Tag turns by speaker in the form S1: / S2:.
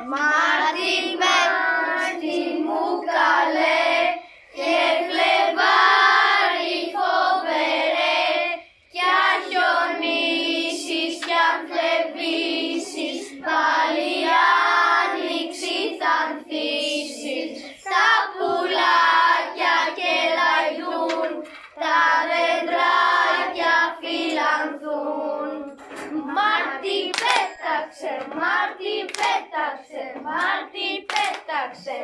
S1: Μάρτιν μου καλέ και Φλεβάρι φοβερέ, κι αν χιονίσεις κι αν φλεβίσεις, πάλι άνοιξη θα ανθίσεις. Τα πουλάκια κελαϊδούν, τα δεντράκια φυλανθούν. Μάρτιν πέταξε, Μάρτιν πέταξε, Μάρτιν πέταξε.